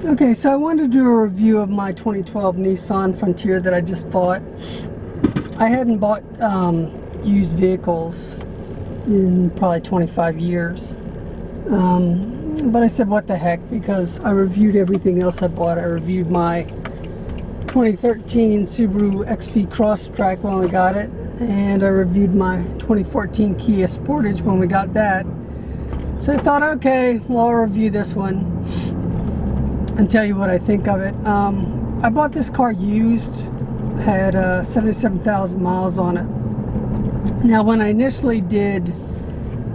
Okay, so I wanted to do a review of my 2012 Nissan Frontier that I just bought. I hadn't bought used vehicles in probably 25 years. But I said, what the heck, because I reviewed everything else I bought. I reviewed my 2013 Subaru XV Crosstrek when we got it, and I reviewed my 2014 Kia Sportage when we got that. So I thought, okay, well, I'll review this one and tell you what I think of it. I bought this car used, had 77,000 miles on it. Now, when I initially did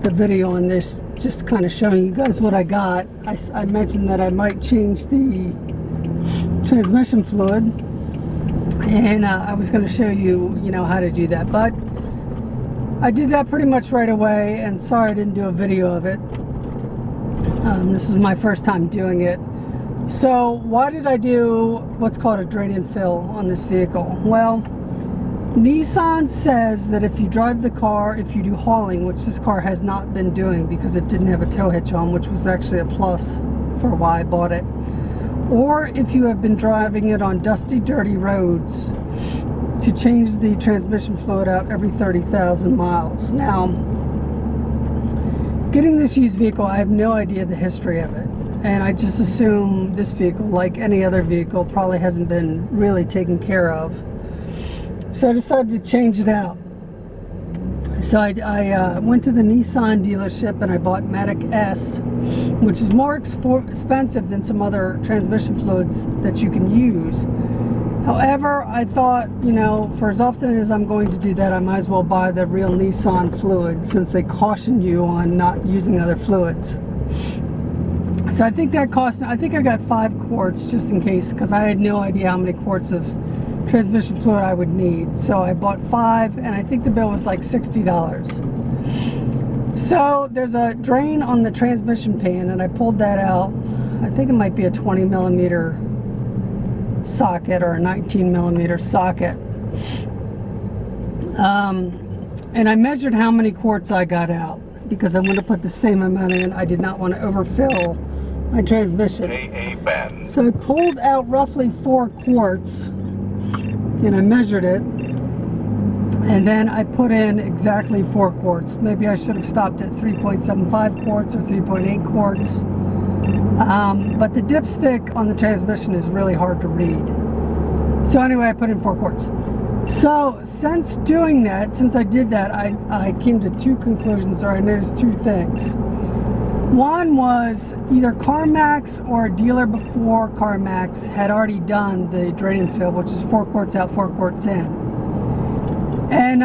the video on this, just kind of showing you guys what I got, I mentioned that I might change the transmission fluid, and I was going to show you, how to do that. But I did that pretty much right away, and sorry I didn't do a video of it. This is my first time doing it. So why did I do what's called a drain and fill on this vehicle? Well, Nissan says that if you drive the car, if you do hauling, which this car has not been doing because it didn't have a tow hitch on, which was actually a plus for why I bought it, or if you have been driving it on dusty, dirty roads, to change the transmission fluid out every 30,000 miles. Now, getting this used vehicle, I have no idea the history of it. And I just assume this vehicle, like any other vehicle, probably hasn't been really taken care of. So I decided to change it out. So I went to the Nissan dealership and I bought Matic S, which is more expensive than some other transmission fluids that you can use. However, I thought, for as often as I'm going to do that, I might as well buy the real Nissan fluid, since they caution you on not using other fluids. So I think that cost me, I think I got 5 quarts just in case, because I had no idea how many quarts of transmission fluid I would need. So I bought 5, and I think the bill was like $60. So there's a drain on the transmission pan, and I pulled that out. I think it might be a 20 millimeter socket or a 19 millimeter socket. And I measured how many quarts I got out, because I want to put the same amount in. I did not want to overfill my transmission. So I pulled out roughly 4 quarts, and I measured it, and then I put in exactly 4 quarts. Maybe I should have stopped at 3.75 quarts or 3.8 quarts. But the dipstick on the transmission is really hard to read. So anyway, I put in 4 quarts. So since doing that, since I did that, I came to 2 conclusions, or I noticed 2 things. One was either CarMax or a dealer before CarMax had already done the drain and fill, which is 4 quarts out, 4 quarts in. And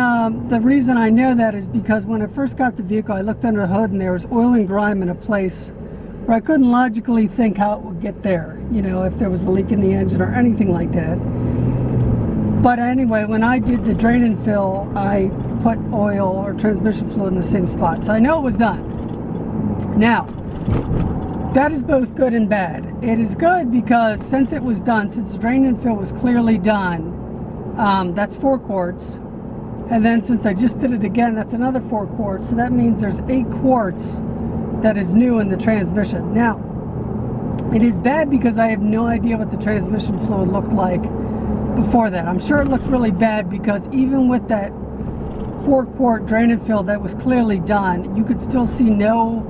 the reason I know that is because when I first got the vehicle, I looked under the hood and there was oil and grime in a place where I couldn't logically think how it would get there, if there was a leak in the engine or anything like that. But anyway, when I did the drain and fill, I put oil or transmission fluid in the same spot. So I know it was done. Now, that is both good and bad. It is good because since it was done, since the drain and fill was clearly done, that's 4 quarts. And then since I just did it again, that's another 4 quarts. So that means there's 8 quarts that is new in the transmission. Now, it is bad because I have no idea what the transmission fluid looked like before that. I'm sure it looked really bad because even with that 4 quart drain and fill that was clearly done, you could still see no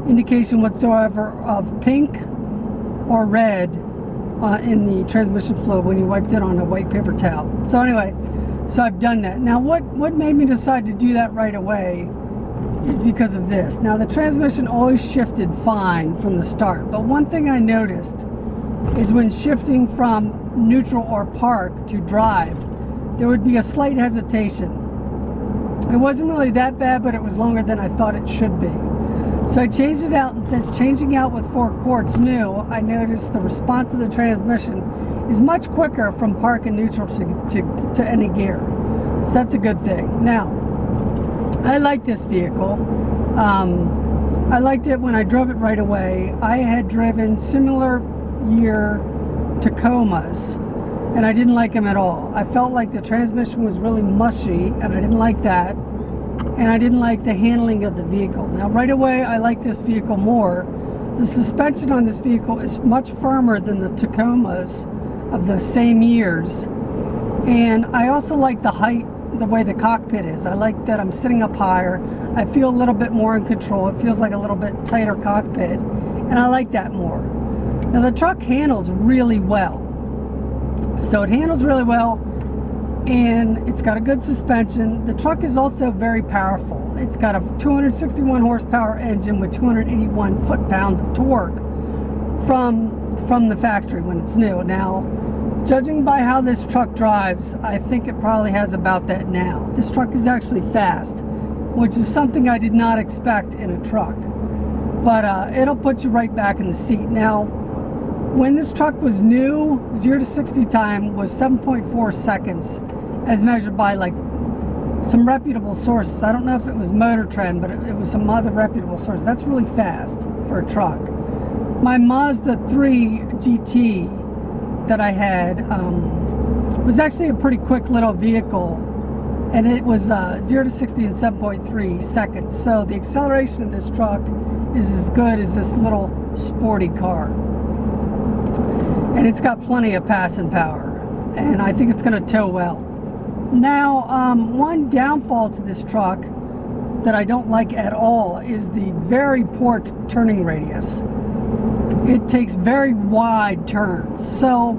indication whatsoever of pink or red in the transmission fluid when you wiped it on a white paper towel. So anyway, so I've done that. Now what made me decide to do that right away is because of this. Now the transmission always shifted fine from the start, but one thing I noticed is when shifting from neutral or park to drive, there would be a slight hesitation. It wasn't really that bad, but it was longer than I thought it should be. So I changed it out, and since changing out with 4 quarts new, I noticed the response of the transmission is much quicker from park and neutral to any gear. So that's a good thing. Now, I like this vehicle. I liked it when I drove it right away. I had driven similar year Tacomas, and I didn't like them at all. I felt like the transmission was really mushy, and I didn't like that. And I didn't like the handling of the vehicle. Now, right away, I like this vehicle more The suspension on this vehicle is much firmer than the Tacomas of the same years. And I also like the height, the way the cockpit is. I like that I'm sitting up higher. I feel a little bit more in control. It feels like a little bit tighter cockpit, and I like that more. Now the truck handles really well. So it handles really well, and it's got a good suspension. The truck is also very powerful. It's got a 261 horsepower engine with 281 foot-pounds of torque from the factory when it's new. Now, judging by how this truck drives, I think it probably has about that now. This truck is actually fast, which is something I did not expect in a truck. But it'll put you right back in the seat. Now, when this truck was new, 0 to 60 time was 7.4 seconds, as measured by like some reputable sources. I don't know if it was Motor Trend, but it was some other reputable source. That's really fast for a truck. My Mazda 3 GT that I had was actually a pretty quick little vehicle, and it was 0 to 60 in 7.3 seconds. So the acceleration of this truck is as good as this little sporty car, and it's got plenty of passing power, and I think it's going to tow well. Now, one downfall to this truck that I don't like at all is the very poor turning radius. It takes very wide turns, so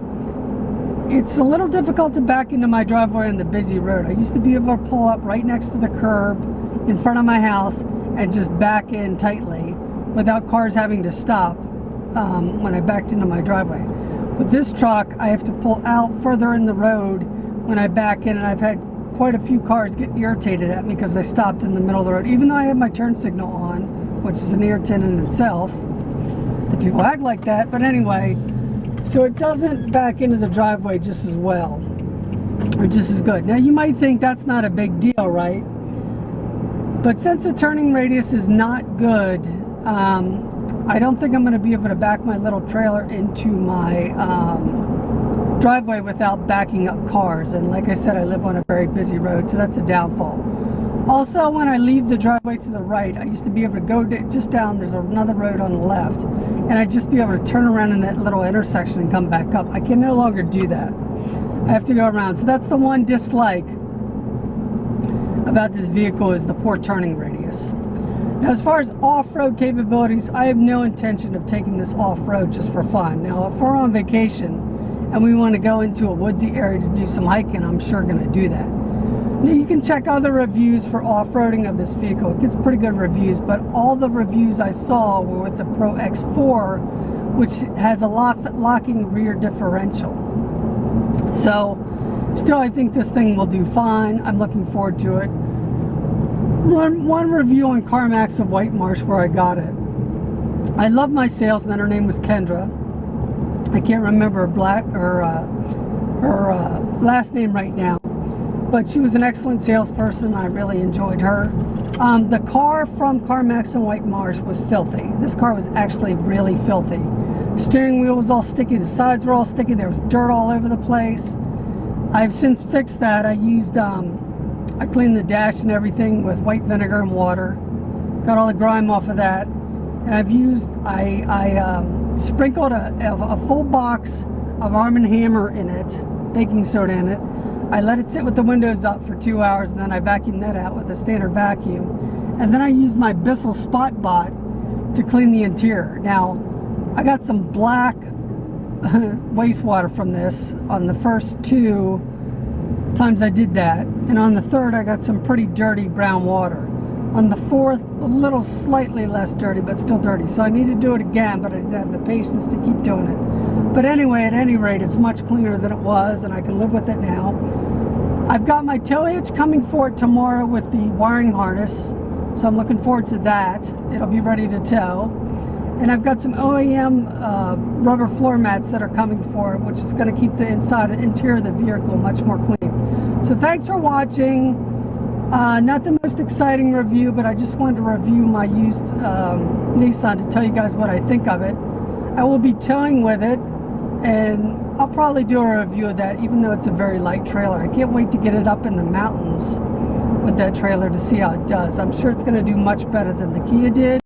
it's a little difficult to back into my driveway on the busy road. I used to be able to pull up right next to the curb in front of my house and just back in tightly without cars having to stop when I backed into my driveway. With this truck, I have to pull out further in the road when I back in, and I've had quite a few cars get irritated at me because I stopped in the middle of the road, even though I have my turn signal on, which is an irritant in itself. The people act like that, but anyway, so it doesn't back into the driveway just as well, or just as good. Now you might think that's not a big deal, right? But since the turning radius is not good, I don't think I'm going to be able to back my little trailer into my driveway without backing up cars. And like I said, I live on a very busy road, so that's a downfall. Also, when I leave the driveway to the right, I used to be able to go just down, there's another road on the left, and I'd just be able to turn around in that little intersection and come back up. I can no longer do that. I have to go around. So that's the one dislike about this vehicle, is the poor turning radius. Now, as far as off-road capabilities, I have no intention of taking this off-road just for fun. Now, if we're on vacation and we want to go into a woodsy area to do some hiking, I'm sure going to do that. Now, you can check other reviews for off-roading of this vehicle. It gets pretty good reviews, but all the reviews I saw were with the Pro X4, which has a locking rear differential. So, still, I think this thing will do fine. I'm looking forward to it. One review on CarMax of White Marsh where I got it. I love my salesman. Her name was Kendra. I can't remember her last name right now, but she was an excellent salesperson. I really enjoyed her. The car from CarMax and White Marsh was filthy. This car was actually really filthy. Steering wheel was all sticky. The sides were all sticky. There was dirt all over the place. I've since fixed that. I used I cleaned the dash and everything with white vinegar and water. Got all the grime off of that. And I sprinkled a full box of Arm & Hammer in it, baking soda in it. I let it sit with the windows up for 2 hours, and then I vacuumed that out with a standard vacuum. And then I used my Bissell Spot Bot to clean the interior. Now, I got some black wastewater from this on the first 2 times I did that, and on the third I got some pretty dirty brown water. On the fourth, a little slightly less dirty, but still dirty. So I need to do it again, but I didn't have the patience to keep doing it. But anyway, at any rate, it's much cleaner than it was, and I can live with it now. I've got my tow hitch coming for it tomorrow with the wiring harness, so I'm looking forward to that. It'll be ready to tow. And I've got some OEM rubber floor mats that are coming for it, which is going to keep the interior of the vehicle much more clean. So thanks for watching. Not the most exciting review, but I just wanted to review my used Nissan to tell you guys what I think of it. I will be towing with it, and I'll probably do a review of that, even though it's a very light trailer. I can't wait to get it up in the mountains with that trailer to see how it does. I'm sure it's going to do much better than the Kia did.